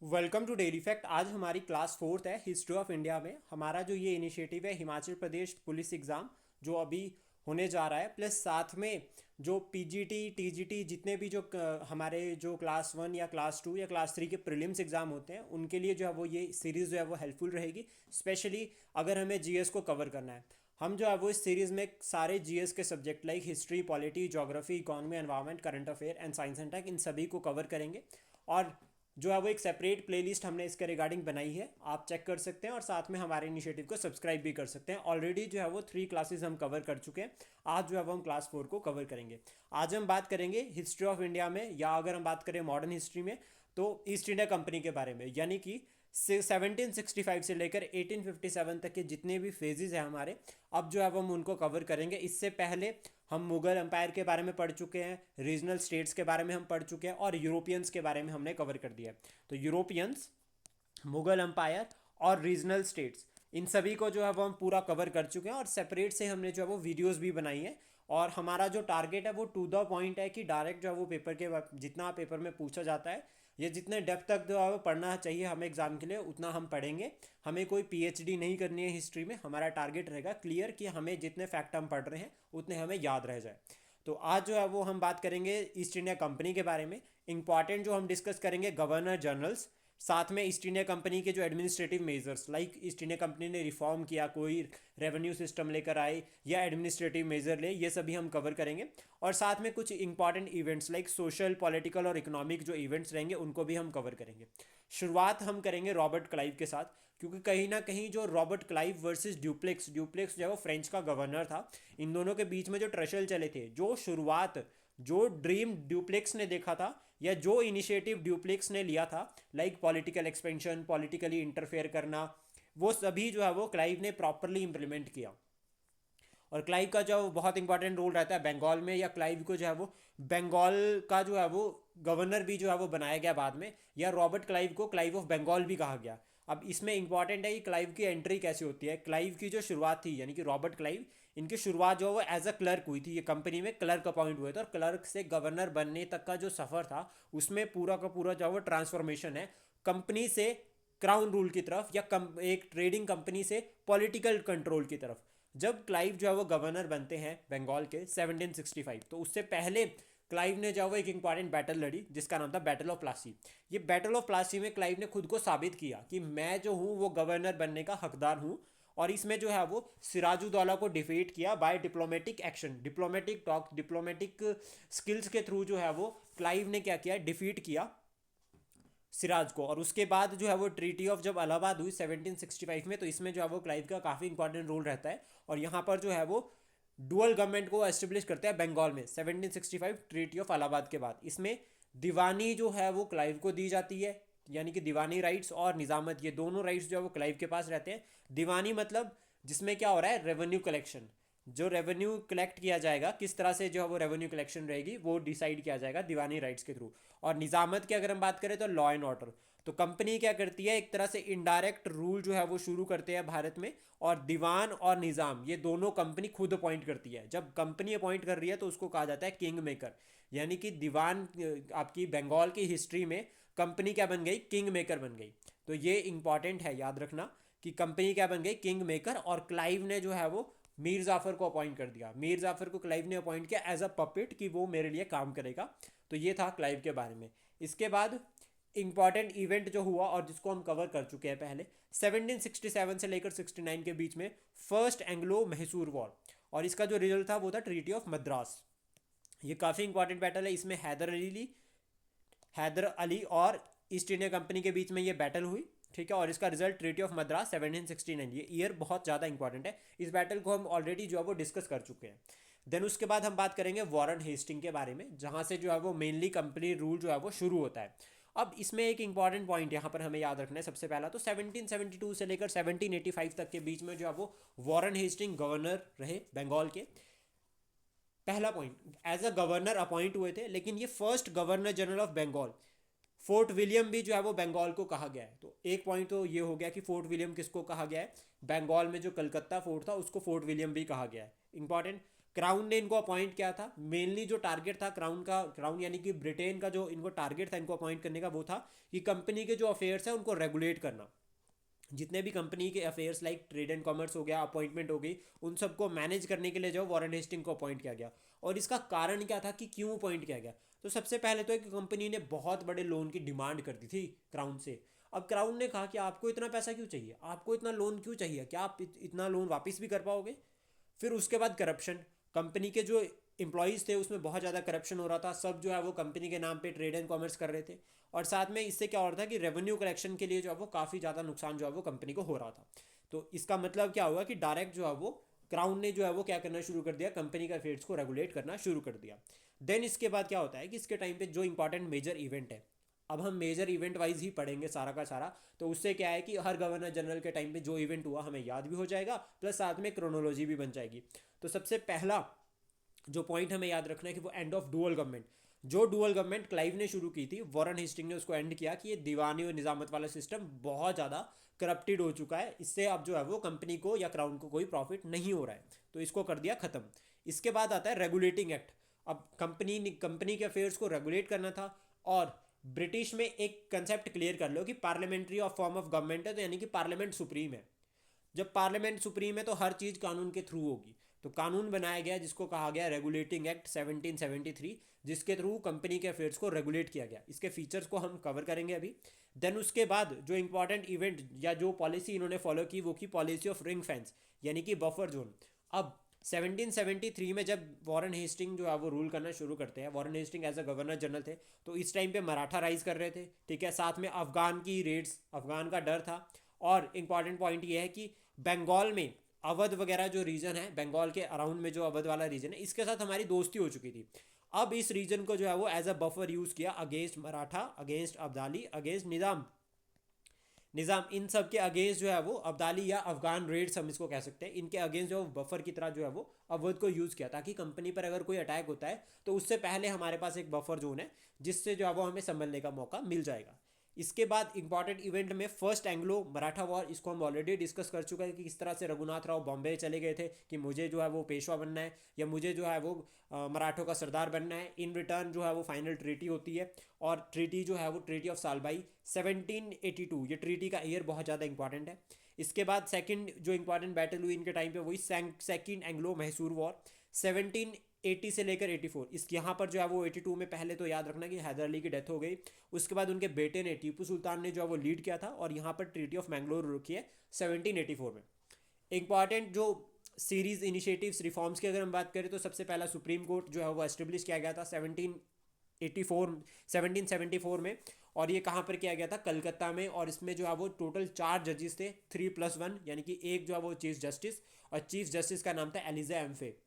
Welcome to daily fact. आज हमारी class fourth है हिस्ट्री ऑफ इंडिया में। हमारा जो ये इनिशिएटिव है हिमाचल प्रदेश पुलिस एग्ज़ाम जो अभी होने जा रहा है, प्लस साथ में जो पीजीटी टीजीटी जितने भी हमारे जो क्लास वन या क्लास टू या क्लास थ्री के प्रीलिम्स एग्ज़ाम होते हैं उनके लिए जो है वो ये सीरीज़ जो है वो हेल्पफुल रहेगी। स्पेशली अगर हमें जीएस को कवर करना है, हम जो है वो इस सीरीज़ में सारे जीएस के subject like history, polity, geography, economy, environment, current affair and science and tech, इन सभी को कवर करेंगे। और जो है वो एक सेपरेट प्लेलिस्ट हमने इसके रिगार्डिंग बनाई है, आप चेक कर सकते हैं और साथ में हमारे इनिशिएटिव को सब्सक्राइब भी कर सकते हैं। ऑलरेडी जो है वो 3 क्लासेस हम कवर कर चुके हैं। आज जो है वो हम क्लास 4 को कवर करेंगे। आज हम बात करेंगे हिस्ट्री ऑफ इंडिया में, या अगर हम बात करें मॉडर्न हिस्ट्री में तो ईस्ट इंडिया कंपनी के बारे में, यानी कि 1765 से लेकर 1857 तक के जितने भी फेजेस हैं हमारे, अब जो है वो हम उनको कवर करेंगे। इससे पहले हम मुगल एम्पायर के बारे में पढ़ चुके हैं, रीजनल स्टेट्स के बारे में हम पढ़ चुके हैं और यूरोपियंस के बारे में हमने कवर कर दिया है। तो यूरोपियंस, मुगल एम्पायर और रीजनल स्टेट्स, इन सभी को जो है वो हम पूरा कवर कर चुके हैं और सेपरेट से हमने जो है वो वीडियोस भी बनाई है। और हमारा जो टारगेट है वो टू द पॉइंट है कि डायरेक्ट जो है वो पेपर के जितना पेपर में पूछा जाता है या जितने डेप्थ तक जो है वो पढ़ना चाहिए हमें एग्जाम के लिए उतना हम पढ़ेंगे। हमें कोई पीएचडी नहीं करनी है हिस्ट्री में। हमारा टारगेट रहेगा क्लियर कि हमें जितने फैक्ट हम पढ़ रहे हैं उतने हमें याद रह जाए। तो आज जो है वो हम बात करेंगे ईस्ट इंडिया कंपनी के बारे में। इंपॉर्टेंट जो हम डिस्कस करेंगे गवर्नर जनरल्स, साथ में ईस्ट इंडिया कंपनी के जो administrative measures, like east India company ने रिफॉर्म किया, कोई रेवेन्यू सिस्टम लेकर आए या एडमिनिस्ट्रेटिव मेजर ले, ये सभी हम कवर करेंगे। और साथ में कुछ important events like social, political और इकोनॉमिक जो इवेंट्स रहेंगे उनको भी हम कवर करेंगे। शुरुआत हम करेंगे रॉबर्ट क्लाइव के साथ, क्योंकि कहीं ना कहीं जो Robert Clive versus Dupleix, Dupleix जो है वो फ्रेंच का गवर्नर था, इन दोनों के बीच में जो ट्रेशल चले थे, जो शुरुआत, जो ड्रीम ड्यूप्लेक्स ने देखा था या जो इनिशिएटिव ड्यूप्लेक्स ने लिया था, like political expansion, politically interfere करना, वो सभी जो है वो क्लाइव ने प्रॉपरली इंप्लीमेंट किया। और क्लाइव का जो बहुत इंपॉर्टेंट रोल रहता है बंगाल में, या क्लाइव को जो है वो बंगाल का जो है वो गवर्नर भी जो है वो बनाया गया बाद में, या रॉबर्ट क्लाइव को क्लाइव ऑफ बंगाल भी कहा गया। अब इसमें इंपॉर्टेंट है कि क्लाइव की एंट्री कैसे होती है। क्लाइव की जो शुरुआत थी, यानी कि रॉबर्ट क्लाइव, इनकी शुरुआत जो है वो एज अ क्लर्क हुई थी। ये कंपनी में क्लर्क अपॉइंट हुए थे और क्लर्क से गवर्नर बनने तक का जो सफ़र था उसमें पूरा का पूरा जो है वो ट्रांसफॉर्मेशन है कंपनी से क्राउन रूल की तरफ, या एक ट्रेडिंग कंपनी से पॉलिटिकल कंट्रोल की तरफ। जब क्लाइव जो है वो गवर्नर बनते हैं बंगाल के 1765, तो उससे पहले क्लाइव ने जो है वो एक इंपॉर्टेंट बैटल लड़ी जिसका नाम था बैटल ऑफ प्लासी। ये बैटल ऑफ प्लासी में क्लाइव ने खुद को साबित किया कि मैं जो हूँ वो गवर्नर बनने का हकदार हूँ। और इसमें जो है वो सिराजुद्दौला को डिफीट किया by diplomatic action, diplomatic talk, diplomatic skills के थ्रू जो है वो क्लाइव ने क्या किया, डिफीट किया सिराज को। और उसके बाद जो है वो ट्रीटी ऑफ जब इलाहाबाद हुई 1765 में, तो इसमें जो है वो क्लाइव का काफ़ी इंपॉर्टेंट रोल रहता है। और यहाँ पर जो है वो डुअल गवर्नमेंट को एस्टेब्लिश करते हैं बंगाल में 1765 ट्रीटी ऑफ इलाहाबाद के बाद। इसमें दीवानी जो है वो क्लाइव को दी जाती है, यानी कि दीवानी राइट्स और निजामत, ये दोनों राइट्स जो है वो क्लाइव के पास रहते हैं। दीवानी मतलब जिसमें क्या हो रहा है, रेवेन्यू कलेक्शन, जो रेवेन्यू कलेक्ट किया जाएगा, किस तरह से जो है वो रेवेन्यू कलेक्शन रहेगी वो डिसाइड किया जाएगा दीवानी राइट्स के थ्रू। और निजामत की अगर हम बात करें तो लॉ एंड ऑर्डर। तो कंपनी क्या करती है, एक तरह से इनडायरेक्ट रूल जो है वो शुरू करते हैं भारत में। और दीवान और निज़ाम ये दोनों कंपनी खुद अपॉइंट करती है। जब कंपनी अपॉइंट कर रही है तो उसको कहा जाता है किंग मेकर, यानी कि दीवान आपकी बंगाल की हिस्ट्री में कंपनी क्या बन गई, किंग मेकर बन गई। तो ये इंपॉर्टेंट है याद रखना कि कंपनी क्या बन गई, किंग मेकर। और क्लाइव ने जो है वो मीर जाफर को अपॉइंट कर दिया। मीर जाफर को क्लाइव ने अपॉइंट किया एज अ पपेट कि वो मेरे लिए काम करेगा। तो ये था क्लाइव के बारे में। इसके बाद इंपॉर्टेंट इवेंट जो हुआ और जिसको हम कवर कर चुके हैं पहले, 1767 से लेकर 69 के बीच में फर्स्ट एंग्लो मैसूर वॉर, और इसका जो रिजल्ट था वो था ट्रीटी ऑफ मद्रास। ये काफ़ी इंपॉर्टेंट बैटल है। इसमें हैदर अली और ईस्ट इंडिया कंपनी के बीच में ये बैटल हुई, ठीक है। और इसका रिजल्ट ट्रीटी ऑफ मद्रास 1769। ये ईयर बहुत ज़्यादा इंपॉर्टेंट है। इस बैटल को हम ऑलरेडी जो है वो डिस्कस कर चुके हैं। देन उसके बाद हम बात करेंगे वॉरेन हेस्टिंग के बारे में, जहाँ से जो है वो मेनली कंपनी रूल जो है वो शुरू होता है। अब इसमें एक इंपॉर्टेंट पॉइंट यहाँ पर हमें याद रखना है। सबसे पहला तो 1772 से लेकर 1785 तक के बीच में जो है वो वॉरेन हेस्टिंग गवर्नर रहे बंगाल के। पहला point, as a governor appoint हुए थे, लेकिन ये first governor general of Bengal. Fort William भी जो है वो बंगाल को कहा गया है। तो एक पॉइंट तो ये हो गया कि फोर्ट विलियम किसको कहा गया है, बंगाल में जो कलकत्ता फोर्ट था उसको फोर्ट विलियम भी कहा गया है। इंपॉर्टेंट। क्राउन ने इनको अपॉइंट किया था। मेनली जो टारगेट था क्राउन यानी कि ब्रिटेन का जो इनको टारगेट था इनको अपॉइंट करने का, वो था कि कंपनी के जो अफेयर्स है उनको रेगुलेट करना। जितने भी कंपनी के affairs like trade and commerce हो गया, अपॉइंटमेंट हो गई, उन सबको मैनेज करने के लिए जो वॉरेन हेस्टिंग को अपॉइंट किया गया। और इसका कारण क्या था कि क्यों अपॉइंट किया गया? तो सबसे पहले तो एक कंपनी ने बहुत बड़े लोन की डिमांड कर दी थी क्राउन से। अब क्राउन ने कहा कि आपको इतना पैसा क्यों चाहिए, आपको इतना लोन क्यों चाहिए, क्या आप इतना लोन वापस भी कर पाओगे? फिर उसके बाद करप्शन, कंपनी के जो एम्प्लॉयज़ थे उसमें बहुत ज़्यादा करप्शन हो रहा था, सब जो है वो कंपनी के नाम पे ट्रेड एंड कॉमर्स कर रहे थे। और साथ में इससे क्या हो रहा था कि रेवेन्यू कलेक्शन के लिए जो है वो काफ़ी ज़्यादा नुकसान जो है वो कंपनी को हो रहा था। तो इसका मतलब क्या हुआ कि डायरेक्ट जो है वो क्राउन ने जो है वो क्या करना शुरू कर दिया, कंपनी का अफेयर्स को रेगुलेट करना शुरू कर दिया। देन इसके बाद क्या होता है कि इसके टाइम पे जो इंपॉर्टेंट मेजर इवेंट है, अब हम मेजर इवेंट वाइज ही पढ़ेंगे सारा का सारा, तो उससे क्या है कि हर गवर्नर जनरल के टाइम पे जो इवेंट हुआ हमें याद भी हो जाएगा, प्लस साथ में क्रोनोलॉजी भी बन जाएगी। तो सबसे पहला जो पॉइंट हमें याद रखना है कि वो एंड ऑफ डुअल गवर्नमेंट। जो डुअल गवर्नमेंट क्लाइव ने शुरू की थी, वॉरेन हेस्टिंग ने उसको एंड किया कि ये दीवानी और निजामत वाला सिस्टम बहुत ज़्यादा करप्टेड हो चुका है, इससे अब जो है वो कंपनी को या क्राउन को कोई प्रॉफिट नहीं हो रहा है, तो इसको कर दिया ख़त्म। इसके बाद आता है रेगुलेटिंग एक्ट। अब कंपनी के अफेयर्स को रेगुलेट करना था। और ब्रिटिश में एक कंसेप्ट क्लियर कर लो कि parliamentary of form of government है, तो यानी कि पार्लियामेंट सुप्रीम है। जब पार्लियामेंट सुप्रीम है तो हर चीज़ कानून के थ्रू होगी। तो कानून बनाया गया जिसको कहा गया रेगुलेटिंग एक्ट 1773, जिसके थ्रू कंपनी के अफेयर्स को रेगुलेट किया गया। इसके फीचर्स को हम कवर करेंगे अभी। देन उसके बाद जो इंपॉर्टेंट इवेंट या जो पॉलिसी इन्होंने फॉलो की वो की पॉलिसी ऑफ रिंग फेंस, यानी कि बफर जोन। अब 1773 में जब वॉरेन हेस्टिंग जो है वो रूल करना शुरू करते हैं, Warren Hasting as a governor general थे, तो इस टाइम पे मराठा राइज कर रहे थे, ठीक है, साथ में अफगान की रेड्स, अफगान का डर था। और इंपॉर्टेंट पॉइंट ये है कि बंगाल में अवध वगैरह जो रीजन है, बंगाल के अराउंड में जो अवध वाला रीजन है, इसके साथ हमारी दोस्ती हो चुकी थी। अब इस रीजन को जो है वो एज अ बफर यूज किया against Maratha, against Abdali, against Nizam Nizam, इन सब के अगेंस्ट जो है वो अब्दाली या अफगान रेड्स हम इसको कह सकते हैं, इनके अगेंस्ट जो बफर की तरह जो है वो अवध को यूज़ किया, ताकि कंपनी पर अगर कोई अटैक होता है तो उससे पहले हमारे पास एक बफर जोन है जिससे जो है वो हमें संभलने का मौका मिल जाएगा। इसके बाद इंपॉर्टेंट इवेंट में फर्स्ट एंग्लो मराठा वॉर, इसको हम ऑलरेडी डिस्कस कर चुका है कि किस तरह से रघुनाथ राव बॉम्बे चले गए थे कि मुझे जो है वो पेशवा बनना है या मुझे जो है वो मराठों का सरदार बनना है। इन रिटर्न जो है वो फाइनल ट्रीटी होती है, और ट्रीटी जो है वो ट्रीटी ऑफ सालबाई 1782, ये ट्रीटी का ईयर बहुत ज़्यादा इंपॉर्टेंट है। इसके बाद सेकंड जो इंपॉर्टेंट बैटल हुई इनके टाइम पे वही सेकंड एंग्लो मैसूर वॉर 1780 से लेकर 84। इस यहाँ पर जो है वो 82 में पहले तो याद रखना कि हैदर अली की डेथ हो गई, उसके बाद उनके बेटे ने टीपू सुल्तान ने जो है वो लीड किया था, और यहाँ पर ट्रीटी ऑफ मैंगलोर रुकी है 1784 में। इंपॉर्टेंट जो सीरीज इनिशिएटिव्स रिफॉर्म्स की अगर हम बात करें तो सबसे पहला सुप्रीम कोर्ट जो है वो एस्टेब्लिश किया गया था 1774 में। और ये कहाँ पर किया गया था? कलकत्ता में। और इसमें जो है वो टोटल 4 जजेस थे, 3+1, यानी कि एक जो है वो चीफ जस्टिस, और चीफ जस्टिस का नाम था एलिजा एम्फे।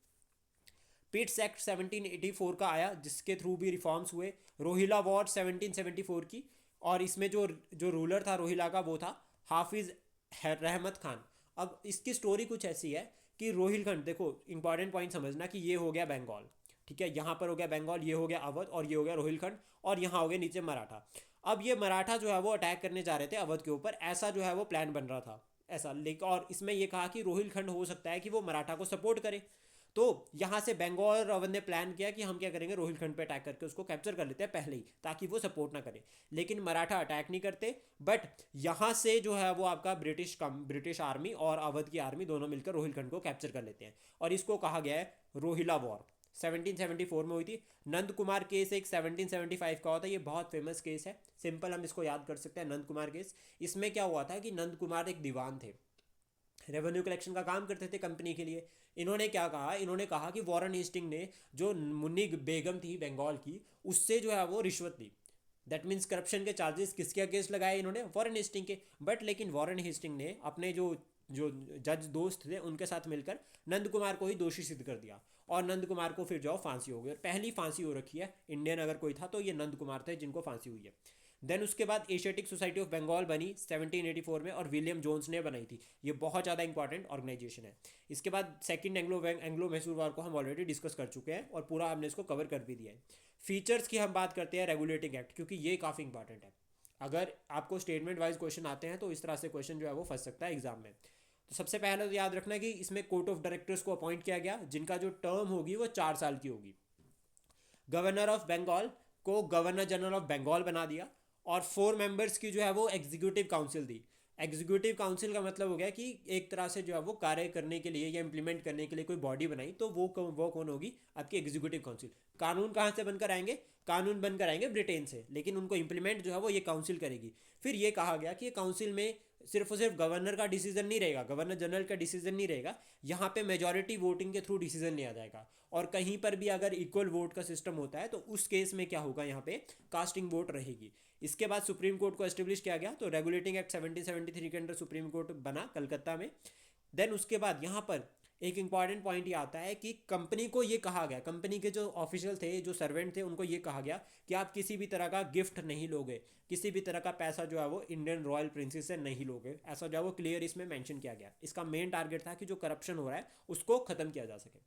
पिट्स एक्ट 1784 का आया जिसके थ्रू भी रिफॉर्म्स हुए। रोहिला वॉर 1774 की, और इसमें जो जो रूलर था रोहिला का वो था हाफिज रहमत खान। अब इसकी स्टोरी कुछ ऐसी है कि रोहिलखंड, देखो इंपॉर्टेंट पॉइंट समझना कि ये हो गया बंगाल, ठीक है, यहाँ पर हो गया बंगाल, ये हो गया अवध, और ये हो गया रोहिलखंड, और यहाँ हो गया नीचे मराठा। अब ये मराठा जो है वो अटैक करने जा रहे थे अवध के ऊपर, ऐसा जो है वो प्लान बन रहा था ऐसा, लेकिन और इसमें ये कहा कि रोहिलखंड हो सकता है कि वो मराठा को सपोर्ट करे। तो यहाँ से बंगाल और अवध ने प्लान किया कि हम क्या करेंगे, रोहिलखंड पे अटैक करके उसको कैप्चर कर लेते हैं पहले ही, ताकि वो सपोर्ट ना करे। लेकिन मराठा अटैक नहीं करते, बट यहाँ से जो है वो आपका ब्रिटिश आर्मी और अवध की आर्मी दोनों मिलकर रोहिलखंड को कैप्चर कर लेते हैं, और इसको कहा गया है रोहिला वॉर। 1774 में हुई थी। नंद कुमार केस एक 1775 का होता है, ये बहुत फेमस केस है, सिंपल हम इसको याद कर सकते हैं, नंद कुमार केस। इसमें क्या हुआ था कि नंद कुमार एक दीवान थे, रेवेन्यू कलेक्शन का काम करते थे कंपनी के लिए। इन्होंने क्या कहा, इन्होंने कहा कि वॉरेन हेस्टिंग ने जो मुन्नी बेगम थी बंगाल की, उससे जो है वो रिश्वत ली। दैट मीन्स करप्शन के चार्जेस किसके अगेंस्ट लगाए इन्होंने? वॉरेन हेस्टिंग के। बट लेकिन वॉरेन हेस्टिंग ने अपने जो जो जज दोस्त थे उनके साथ मिलकर नंद कुमार को ही दोषी सिद्ध कर दिया, और नंद कुमार को फिर जो फांसी हो गई, और पहली फांसी हो रखी है इंडियन अगर कोई था तो ये नंद कुमार थे जिनको फांसी हुई है। देन उसके बाद एशियाटिक सोसाइटी ऑफ बंगाल बनी 1784 में, और विलियम जोन्स ने बनाई थी। ये बहुत ज़्यादा इंपॉर्टेंट ऑर्गेनाइजेशन है। इसके बाद सेकंड एंग्लो मैसूर वॉर को हम ऑलरेडी डिस्कस कर चुके हैं, और पूरा हमने इसको कवर कर भी दिया है। फीचर्स की हम बात करते हैं रेगुलेटिंग एक्ट, क्योंकि ये काफ़ी इंपॉर्टेंट है। अगर आपको स्टेटमेंट वाइज क्वेश्चन आते हैं तो इस तरह से क्वेश्चन जो है वो फंस सकता है एग्जाम में। तो सबसे पहले तो याद रखना कि इसमें कोर्ट ऑफ डायरेक्टर्स को अपॉइंट किया गया, जिनका जो टर्म होगी वो 4 साल की होगी। गवर्नर ऑफ बंगाल को गवर्नर जनरल ऑफ बंगाल बना दिया, और 4 मेंबर्स की जो है वो एग्जीक्यूटिव काउंसिल दी। एग्जीक्यूटिव काउंसिल का मतलब हो गया कि एक तरह से जो है वो कार्य करने के लिए या इंप्लीमेंट करने के लिए कोई बॉडी बनाई, तो वो कौन होगी? आपकी एग्जीक्यूटिव काउंसिल। कानून कहाँ से बनकर आएंगे? कानून बनकर आएंगे ब्रिटेन से, लेकिन उनको इंप्लीमेंट जो है वो ये काउंसिल करेगी। फिर ये कहा गया कि ये काउंसिल में सिर्फ और सिर्फ गवर्नर का डिसीजन नहीं रहेगा, गवर्नर जनरल का डिसीजन नहीं रहेगा, यहाँ पे मेजॉरिटी वोटिंग के थ्रू डिसीजन लिया जाएगा। और कहीं पर भी अगर इक्वल वोट का सिस्टम होता है तो उस केस में क्या होगा, यहाँ पे कास्टिंग वोट रहेगी। इसके बाद सुप्रीम कोर्ट को एस्टेब्लिश किया गया, तो रेगुलेटिंग एक्ट 1773 के अंडर सुप्रीम कोर्ट बना कलकत्ता में। देन उसके बाद यहाँ पर एक इंपॉर्टेंट पॉइंट ये आता है कि कंपनी को ये कहा गया, कंपनी के जो ऑफिशियल थे, जो सर्वेंट थे, उनको ये कहा गया कि आप किसी भी तरह का गिफ्ट नहीं लोगे, किसी भी तरह का पैसा जो है वो इंडियन रॉयल प्रिंसेस से नहीं लोगे, ऐसा जो है वो क्लियर इसमें मेंशन किया गया। इसका मेन टारगेट था कि जो करप्शन हो रहा है उसको खत्म किया जा सके।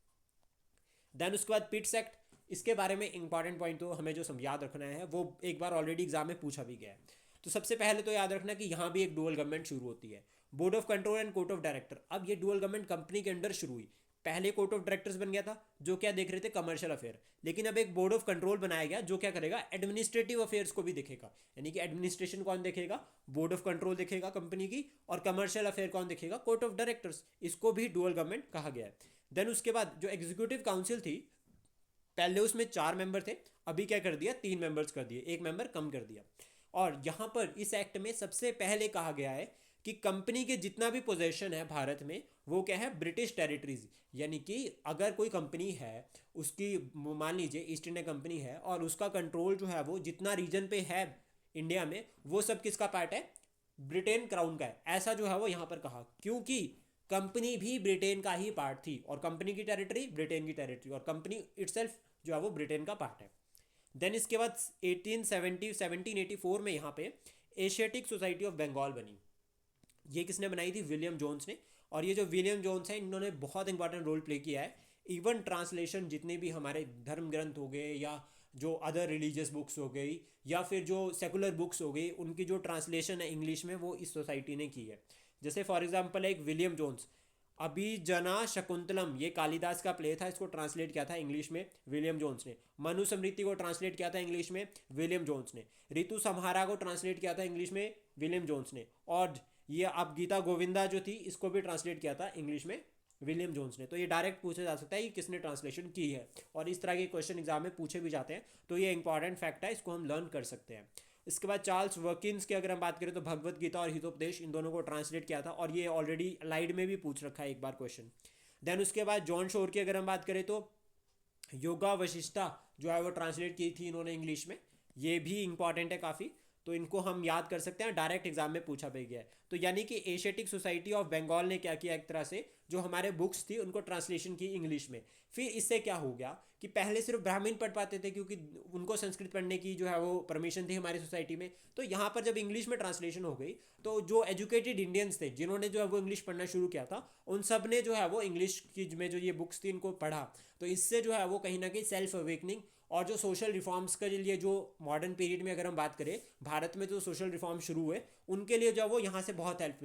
देन उसके बाद पिट्स एक्ट, इसके बारे में इंपॉर्टेंट पॉइंट तो हमें जो याद रखना है वो एक बार ऑलरेडी एग्जाम में पूछा भी गया है। तो सबसे पहले तो याद रखना कि यहाँ भी एक डुअल गवर्नमेंट शुरू होती है, board of control and court of director. अब ये डुअल गवर्नमेंट कंपनी के अंडर शुरू हुई। पहले कोर्ट ऑफ डायरेक्टर्स बन गया था जो क्या देख रहे थे, कमर्शियल अफेयर, लेकिन अब एक बोर्ड ऑफ कंट्रोल बनाया गया जो क्या करेगा, एडमिनिस्ट्रेटिव अफेयर्स को भी देखेगा। यानी कि एडमिनिस्ट्रेशन कौन देखेगा, बोर्ड ऑफ कंट्रोल देखेगा कंपनी की, और कमर्शियल अफेयर कौन देखेगा, कोर्ट ऑफ डायरेक्टर्स। इसको भी डुअल गवर्नमेंट कहा गया है। देन उसके बाद जो एग्जीक्यूटिव काउंसिल थी, पहले उसमें 4 मेंबर थे, अभी क्या कर दिया, 3 मेंबर्स कर दिए, 1 मेंबर कम कर दिया। और यहाँ पर इस एक्ट में सबसे पहले कहा गया है कि कंपनी के जितना भी पोजेशन है भारत में वो क्या है, ब्रिटिश टेरिटरीज। यानी कि अगर कोई कंपनी है, उसकी मान लीजिए ईस्ट इंडिया कंपनी है, और उसका कंट्रोल जो है वो जितना रीजन पे है इंडिया में, वो सब किसका पार्ट है, ब्रिटेन क्राउन का है। ऐसा जो है वो यहाँ पर कहा, क्योंकि कंपनी भी ब्रिटेन का ही पार्ट थी, और कंपनी की टेरिटरी ब्रिटेन की टेरिटरी, और कंपनी इटसेल्फ जो है वो ब्रिटेन का पार्ट है। देन इसके बाद 1784 में यहाँ पे एशियाटिक सोसाइटी ऑफ बंगाल बनी। ये किसने बनाई थी, विलियम जोन्स ने। और ये जो विलियम जोन्स हैं, इन्होंने बहुत इंपॉर्टेंट रोल प्ले किया है। इवन ट्रांसलेशन, जितने भी हमारे धर्म ग्रंथ हो गए, या जो अदर रिलीजियस बुक्स हो गई, या फिर जो सेकुलर बुक्स हो गई, उनकी जो ट्रांसलेशन है इंग्लिश में, वो इस सोसाइटी ने की है। जैसे फॉर एग्जांपल एक विलियम जोन्स, अभिजना शकुंतलम, ये कालिदास का प्ले था, इसको ट्रांसलेट किया था इंग्लिश में विलियम जोन्स ने। मनुस्मृति को ट्रांसलेट किया था इंग्लिश में विलियम जोन्स ने। ऋतु संहारा को ट्रांसलेट किया था इंग्लिश में विलियम जोन्स ने। और ये अब गीता गोविंदा जो थी, इसको भी ट्रांसलेट किया था इंग्लिश में विलियम जोन्स ने। तो ये डायरेक्ट पूछा जा सकता है कि किसने ट्रांसलेशन की है, और इस तरह के क्वेश्चन एग्जाम में पूछे भी जाते हैं, तो ये इंपॉर्टेंट फैक्ट है, इसको हम लर्न कर सकते हैं। इसके बाद चार्ल्स वर्किंस की अगर हम बात करें, तो भगवत गीता और हितोपदेश, इन दोनों को ट्रांसलेट किया था, और ये ऑलरेडी लाइड में भी पूछ रखा है एक बार क्वेश्चन। देन उसके बाद जॉन शोर की अगर हम बात करें, तो योगा वशिष्ठा जो है वो ट्रांसलेट की थी इन्होंने इंग्लिश में। ये भी इंपॉर्टेंट है काफ़ी, तो इनको हम याद कर सकते हैं, डायरेक्ट एग्जाम में पूछा भी गया है। तो यानी कि एशियाटिक सोसाइटी ऑफ बंगाल ने क्या किया, एक तरह से जो हमारे बुक्स थी उनको ट्रांसलेशन की इंग्लिश में। फिर इससे क्या हो गया कि पहले सिर्फ ब्राह्मण पढ़ पाते थे, क्योंकि उनको संस्कृत पढ़ने की जो है वो परमिशन थी हमारी सोसाइटी में। तो यहाँ पर जब इंग्लिश में ट्रांसलेशन हो गई, तो जो एजुकेटेड इंडियंस थे, जिन्होंने जो है वो इंग्लिश पढ़ना शुरू किया था, उन सब ने जो है वो इंग्लिश की में जो ये बुक्स थी इनको पढ़ा। तो इससे जो है वो कहीं ना कहीं सेल्फ अवेकनिंग, और जो सोशल रिफॉर्म्स के लिए जो मॉडर्न पीरियड में अगर हम बात करें, भारत में जो सोशल रिफॉर्म शुरू हुए, उनके लिए जो वो यहाँ से बहुत हेल्प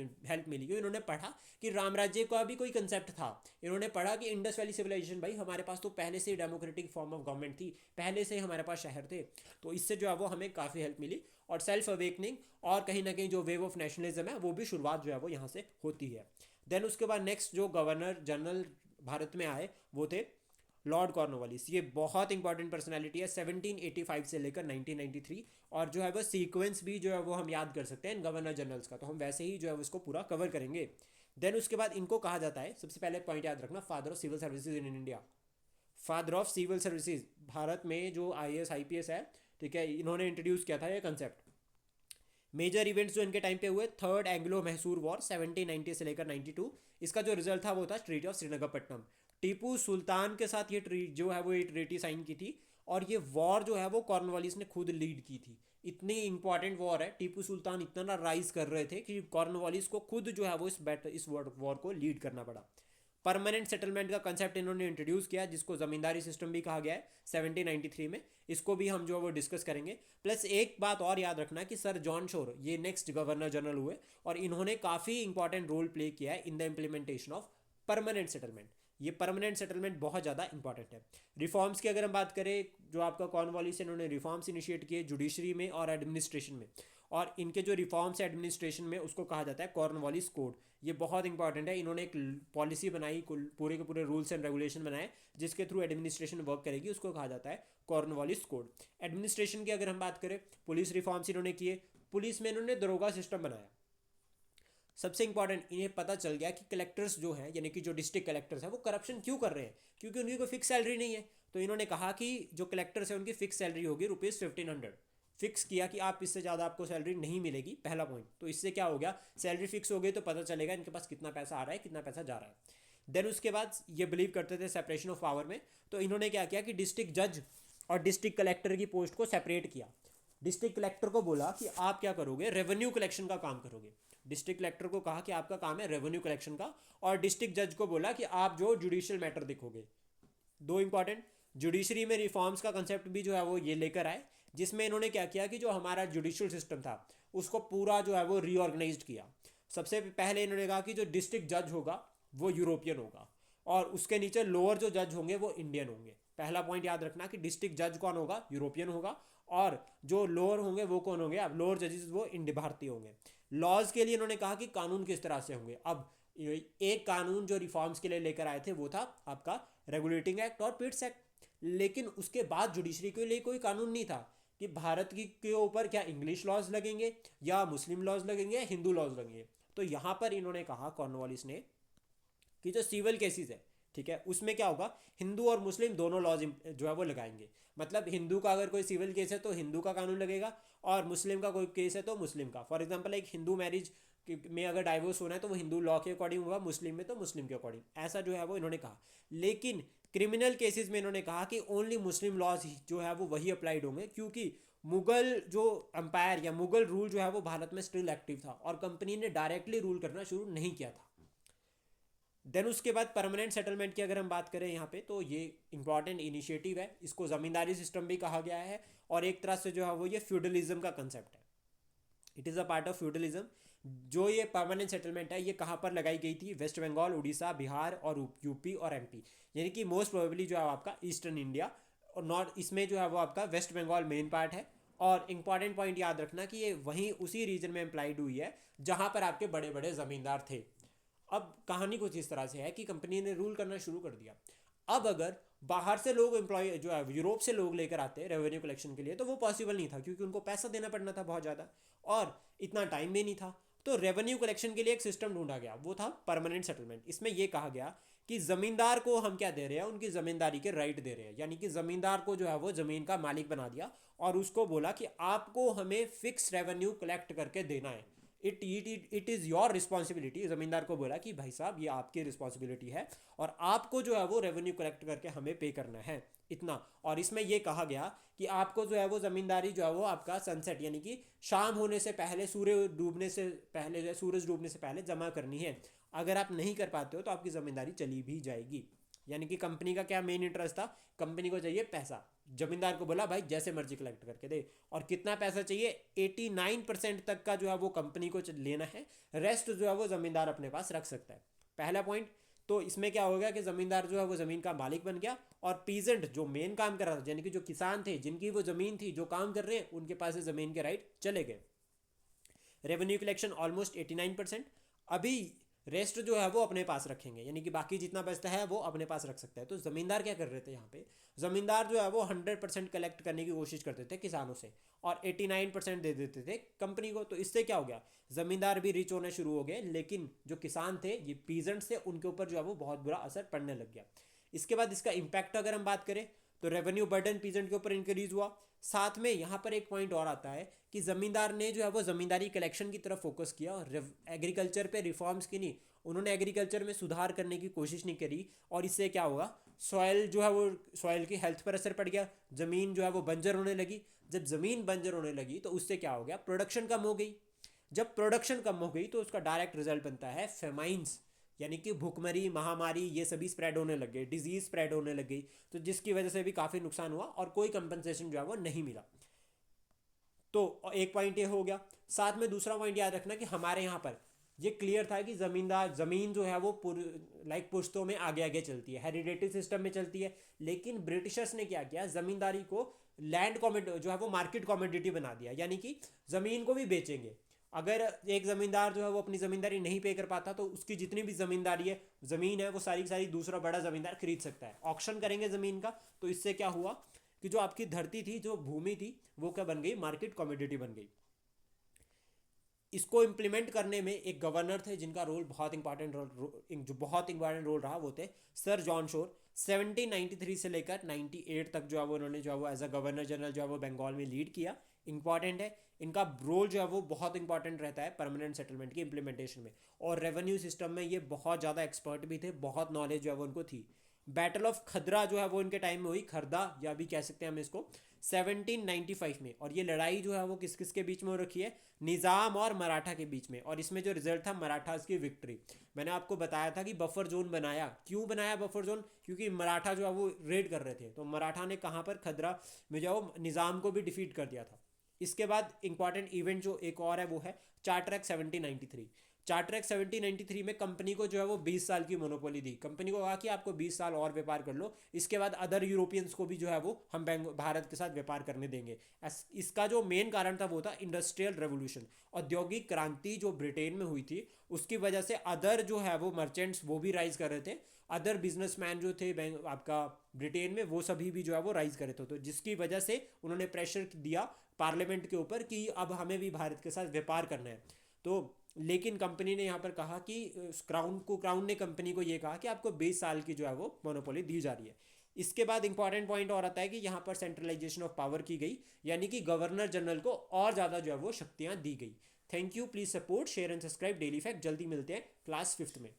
मिली। क्योंकि इन्होंने पढ़ा कि राम राज्य का भी कोई कंसेप्ट था, इन्होंने पढ़ा कि इंडस वैली सिविलाइजेशन, भाई हमारे पास तो पहले से ही डेमोक्रेटिक फॉर्म ऑफ गवर्नमेंट थी, पहले से ही हमारे पास शहर थे। तो इससे जो है वो हमें काफ़ी हेल्प मिली, और सेल्फ अवेकनिंग और कहीं ना कहीं जो वेव ऑफ नेशनलिज्म है वो भी शुरुआत जो है वो यहाँ से होती है। देन उसके बाद नेक्स्ट जो गवर्नर जनरल भारत में आए वो थे लॉर्ड कॉर्नवालिस। ये बहुत इंपॉर्टेंट पर्सनालिटी है, 1785 से लेकर 1993, और जो है वो सीक्वेंस भी जो है वो हम याद कर सकते हैं गवर्नर जनरल्स का, तो हम वैसे ही जो है उसको पूरा कवर करेंगे। देन उसके बाद इनको कहा जाता है, सबसे पहले पॉइंट याद रखना, father of civil services in India. Father of civil services, Bharat में जो IAS IPS है, ठीक है, इन्होंने इंट्रोड्यूस किया था ये कंसेप्ट। मेजर इवेंट्स जो इनके टाइम पे हुए, थर्ड एंग्लो मैसूर वॉर 1790 से लेकर 92, इसका जो रिजल्ट था वो था ट्रीटी ऑफ श्रीरंगपट्टनम। टीपू सुल्तान के साथ ये जो है वो ये ट्रीटी साइन की थी, और ये वॉर जो है वो कॉर्नवालिस ने खुद लीड की थी। इतनी इंपॉर्टेंट वॉर है, टीपू सुल्तान इतना राइज कर रहे थे कि कॉर्नवालिस को खुद जो है वो इस वॉर को लीड करना पड़ा। परमानेंट सेटलमेंट का कंसेप्ट इन्होंने इंट्रोड्यूस किया, जिसको ज़मींदारी सिस्टम भी कहा गया है 1793 में। इसको भी हम जो है वो डिस्कस करेंगे। प्लस एक बात और याद रखना कि सर जॉन शोर ये नेक्स्ट गवर्नर जनरल हुए और इन्होंने काफ़ी इंपॉर्टेंट रोल प्ले किया है in the implementation of permanent settlement. ये परमानेंट सेटलमेंट बहुत ज़्यादा इंपॉर्टेंट है। रिफॉर्म्स की अगर हम बात करें, जो आपका कॉर्नवालिस, इन्होंने रिफॉर्म्स इनिशिएट किए जुडिशरी में और एडमिनिस्ट्रेशन में, और इनके जो रिफॉर्म्स है एडमिनिस्ट्रेशन में उसको कहा जाता है कॉर्नवालिस कोड। ये बहुत इंपॉर्टेंट है। इन्होंने एक पॉलिसी बनाई, पूरे के पूरे रूल्स एंड रेगुलेशन बनाए जिसके थ्रू एडमिनिस्ट्रेशन वर्क करेगी, उसको कहा जाता है कॉर्नवालिस कोड। एडमिनिस्ट्रेशन की अगर हम बात करें, पुलिस रिफॉर्म्स इन्होंने किए। पुलिस में इन्होंने दरोगा सिस्टम बनाया। सबसे इंपॉर्टेंट, इन्हें पता चल गया कि कलेक्टर्स जो हैं, यानी कि जो डिस्ट्रिक्ट कलेक्टर्स हैं, वो करप्शन क्यों कर रहे हैं, क्योंकि उनकी कोई फिक्स सैलरी नहीं है। तो इन्होंने कहा कि जो कलेक्टर्स हैं उनकी फिक्स सैलरी होगी ₹1500। फिक्स किया कि आप इससे ज़्यादा आपको सैलरी नहीं मिलेगी, पहला पॉइंट। तो इससे क्या हो गया, सैलरी फिक्स हो गई तो पता चलेगा इनके पास कितना पैसा आ रहा है, कितना पैसा जा रहा है। देन उसके बाद ये बिलीव करते थे सेपरेशन ऑफ पावर में। तो इन्होंने क्या किया कि डिस्ट्रिक्ट जज और डिस्ट्रिक्ट कलेक्टर की पोस्ट को सेपरेट किया। डिस्ट्रिक्ट कलेक्टर को बोला कि आप क्या करोगे, रेवेन्यू कलेक्शन का काम करोगे। डिस्ट्रिक्ट कलेक्टर को कहा कि आपका काम है रेवेन्यू कलेक्शन का, और डिस्ट्रिक्ट जज को बोला कि आप जो जुडिशियल मैटर देखोगे। दो इंपॉर्टेंट, जुडिशरी में रिफॉर्म्स का कंसेप्ट भी जो है वो ये लेकर आए, जिसमें इन्होंने क्या किया कि जो हमारा जुडिशियल सिस्टम था उसको पूरा जो है वो रीऑर्गेनाइज किया। सबसे पहले इन्होंने कहा कि जो डिस्ट्रिक्ट जज होगा वो यूरोपियन होगा, और उसके नीचे लोअर जो जज होंगे वो इंडियन होंगे। पहला पॉइंट याद रखना कि डिस्ट्रिक्ट जज कौन होगा, यूरोपियन होगा, और जो लोअर होंगे वो कौन होंगे, अब लोअर जजेस वो भारतीय होंगे। लॉज के लिए इन्होंने कहा कि कानून किस तरह से होंगे। अब एक कानून जो रिफॉर्म्स के लिए लेकर आए थे वो था आपका रेगुलेटिंग एक्ट और पिट्स एक्ट, लेकिन उसके बाद जुडिशरी के लिए कोई कानून नहीं था कि भारत की के ऊपर क्या इंग्लिश लॉज लगेंगे या मुस्लिम लॉज लगेंगे या हिंदू लॉज लगेंगे। तो यहाँ पर इन्होंने कहा कॉर्नवालिस ने कि जो सिविल केसेस है, ठीक है, उसमें क्या होगा, हिंदू और मुस्लिम दोनों लॉज जो है वो लगाएंगे। मतलब हिंदू का अगर कोई सिविल केस है तो हिंदू का कानून लगेगा, और मुस्लिम का कोई केस है तो मुस्लिम का। फॉर एग्जांपल एक हिंदू मैरिज में अगर डाइवोर्स होना है तो वो हिंदू लॉ के अकॉर्डिंग होगा, मुस्लिम में तो मुस्लिम के अकॉर्डिंग। ऐसा जो है वो इन्होंने कहा। लेकिन क्रिमिनल केसेस में इन्होंने कहा कि ओनली मुस्लिम लॉज जो है वो वही अप्लाइड होंगे, क्योंकि मुगल जो एम्पायर या मुगल रूल जो है वो भारत में स्टिल एक्टिव था और कंपनी ने डायरेक्टली रूल करना शुरू नहीं किया था। देन उसके बाद परमानेंट सेटलमेंट की अगर हम बात करें यहाँ पे, तो ये इंपॉर्टेंट इनिशिएटिव है। इसको ज़मींदारी सिस्टम भी कहा गया है, और एक तरह से जो है वो ये फ्यूडलिज्म का कंसेप्ट है। It is a part of feudalism. जो ये परमानेंट सेटलमेंट है ये कहाँ पर लगाई गई थी, वेस्ट बंगाल, उड़ीसा, बिहार और यूपी और एमपी, यानी कि मोस्ट प्रोबेबली जो है आपका ईस्टर्न इंडिया और नॉर्थ, इसमें जो है वो आपका वेस्ट बंगाल मेन पार्ट है। और इंपॉर्टेंट पॉइंट याद रखना कि ये वहीं उसी रीजन में अप्लाइड हुई है जहाँ पर आपके बड़े बड़े ज़मींदार थे। अब कहानी कुछ इस तरह से है कि कंपनी ने रूल करना शुरू कर दिया। अब अगर बाहर से लोग एम्प्लॉय जो है यूरोप से लोग लेकर आते हैं रेवेन्यू कलेक्शन के लिए, तो वो पॉसिबल नहीं था क्योंकि उनको पैसा देना पड़ना था बहुत ज़्यादा, और इतना टाइम भी नहीं था। तो रेवेन्यू कलेक्शन के लिए एक सिस्टम ढूंढा गया, वो था परमानेंट सेटलमेंट। इसमें यह कहा गया कि ज़मींदार को हम क्या दे रहे हैं, उनकी ज़मींदारी के राइट दे रहे हैं, यानी कि ज़मींदार को जो है वो ज़मीन का मालिक बना दिया, और उसको बोला कि आपको हमें फिक्स रेवेन्यू कलेक्ट करके देना है। It is your responsibility. ज़मींदार को बोला कि भाई साहब ये आपकी रिस्पॉन्सिबिलिटी है और आपको जो है वो रेवेन्यू कलेक्ट करके हमें पे करना है, इतना। और इसमें यह कहा गया कि आपको जो है वो ज़मींदारी जो है वो आपका सनसेट, यानी कि शाम होने से पहले, सूर्य डूबने से पहले, जो सूरज डूबने से पहले जमा करनी है। अगर आप नहीं कर पाते हो तो आपकी ज़मींदारी चली भी जाएगी। यानी कि कंपनी का क्या मेन इंटरेस्ट था, कंपनी को चाहिए पैसा। जमींदार को बोला भाई जैसे मर्जी कलेक्ट करके दे, और कितना पैसा चाहिए, 89% तक का जो है वो कंपनी को लेना है, रेस्ट जो है वो ज़मींदार अपने पास रख सकता है। पहला पॉइंट। तो इसमें क्या हो गया कि ज़मींदार जो है वो ज़मीन का मालिक बन गया, और पीजेंट जो मेन काम कर रहा था, यानी कि जो किसान थे जिनकी वो ज़मीन थी, जो काम कर रहे हैं, उनके पास से ज़मीन के राइट चले गए। Revenue collection almost 89%। अभी रेस्ट जो है वो अपने पास रखेंगे, यानी कि बाकी जितना बचता है वो अपने पास रख सकता है। तो ज़मींदार क्या कर रहे थे यहाँ पे, ज़मींदार जो है वो 100% कलेक्ट करने की कोशिश करते थे किसानों से, और 89% दे देते थे कंपनी को। तो इससे क्या हो गया, ज़मींदार भी रिच होने शुरू हो गए, लेकिन जो किसान थे, ये पीजेंट्स थे, उनके ऊपर जो है वो बहुत बुरा असर पड़ने लग गया। इसके बाद इसका इम्पैक्ट अगर हम बात करें तो रेवेन्यू बर्डन पीजेंट के ऊपर इंक्रीज हुआ। साथ में यहाँ पर एक पॉइंट और आता है कि ज़मींदार ने जो है वो ज़मींदारी कलेक्शन की तरफ फोकस किया, और एग्रीकल्चर पे रिफॉर्म्स की नहीं, उन्होंने एग्रीकल्चर में सुधार करने की कोशिश नहीं करी। और इससे क्या होगा, सॉइल जो है वो, सॉइल की हेल्थ पर असर पड़ गया, ज़मीन जो है वो बंजर होने लगी। जब ज़मीन बंजर होने लगी तो उससे क्या हो गया, प्रोडक्शन कम हो गई। जब प्रोडक्शन कम हो गई तो उसका डायरेक्ट रिजल्ट बनता है फेमाइंस, यानी कि भुखमरी, महामारी ये सभी स्प्रेड होने लग गए, डिजीज स्प्रेड होने लग गई, तो जिसकी वजह से भी काफ़ी नुकसान हुआ और कोई कंपनसेशन जो है वो नहीं मिला। तो एक पॉइंट ये हो गया। साथ में दूसरा पॉइंट याद रखना कि हमारे यहाँ पर ये क्लियर था कि जमींदार ज़मीन जो है वो पुश्तों में आगे आगे चलती है, हेरिडेटरी सिस्टम में चलती है। लेकिन ब्रिटिशर्स ने क्या किया, ज़मींदारी को लैंड कॉमोडिटी जो है वो मार्केट कॉमोडिटी बना दिया, यानी कि ज़मीन को भी बेचेंगे। अगर एक ज़मींदार जो है वो अपनी ज़मींदारी नहीं पे कर पाता तो उसकी जितनी भी ज़मींदारी है, ज़मीन है, वो सारी की सारी दूसरा बड़ा ज़मींदार खरीद सकता है। ऑक्शन करेंगे ज़मीन का, तो इससे क्या हुआ कि जो आपकी धरती थी, जो भूमि थी, वो क्या बन गई, मार्केट कॉमोडिटी बन गई। इसको इम्प्लीमेंट करने में एक गवर्नर थे जिनका रोल बहुत इंपॉर्टेंट जो बहुत इंपॉर्टेंट रोल रहा, वो थे सर जॉन शोर। 1793 से लेकर 98 तक जो है वो उन्होंने जो है वो एज अ गवर्नर जनरल जो है वो बंगाल में लीड किया। इंपॉर्टेंट है, इनका रोल जो है वो बहुत इंपॉर्टेंट रहता है परमानेंट सेटलमेंट की इम्प्लीमेंटेशन में। और रेवेन्यू सिस्टम में ये बहुत ज़्यादा एक्सपर्ट भी थे, बहुत नॉलेज जो है वो उनको थी। बैटल ऑफ खदरा जो है वो इनके टाइम में हुई, खरदा या भी कह सकते हैं हम इसको, 1795 में। और ये लड़ाई जो है वो किस किस के बीच में हो रखी है, निज़ाम और मराठा के बीच में। और इसमें जो रिजल्ट था, मराठास की विक्ट्री। मैंने आपको बताया था कि बफर जोन बनाया, क्यों बनाया बफर जोन, क्योंकि मराठा जो है वो रेड कर रहे थे, तो मराठा ने कहाँ पर, खदरा में जो निज़ाम को भी डिफीट कर दिया था। इसके बाद इंपॉर्टेंट इवेंट जो एक और है वो है चार्टर एक्ट 1793। चार्टर एक्ट 1793 में कंपनी को जो है वो 20 साल की मोनोपोली दी। कंपनी को कहा कि आपको 20 साल और व्यापार कर लो, इसके बाद अदर यूरोपियंस को भी जो है वो हम भारत के साथ व्यापार करने देंगे। इसका जो मेन कारण था वो था इंडस्ट्रियल रेवोल्यूशन, औद्योगिक क्रांति जो ब्रिटेन में हुई थी, उसकी वजह से अदर जो है वो मर्चेंट्स वो भी राइज कर रहे थे, अदर बिजनेसमैन जो थे आपका ब्रिटेन में, वो सभी भी जो है वो राइज कर रहे थे। तो जिसकी वजह से उन्होंने प्रेशर दिया पार्लियामेंट के ऊपर कि अब हमें भी भारत के साथ व्यापार करना है। तो लेकिन कंपनी ने यहाँ पर कहा कि क्राउन ने कंपनी को ये कहा कि आपको 20 साल की जो है वो मोनोपोली दी जा रही है। इसके बाद इंपॉर्टेंट पॉइंट और आता है कि यहाँ पर सेंट्रलाइजेशन ऑफ पावर की गई, यानी कि गवर्नर जनरल को और ज़्यादा जो है वो शक्तियाँ दी गई। Thank you, please support, share and subscribe daily fact. जल्दी मिलते हैं क्लास 5th में।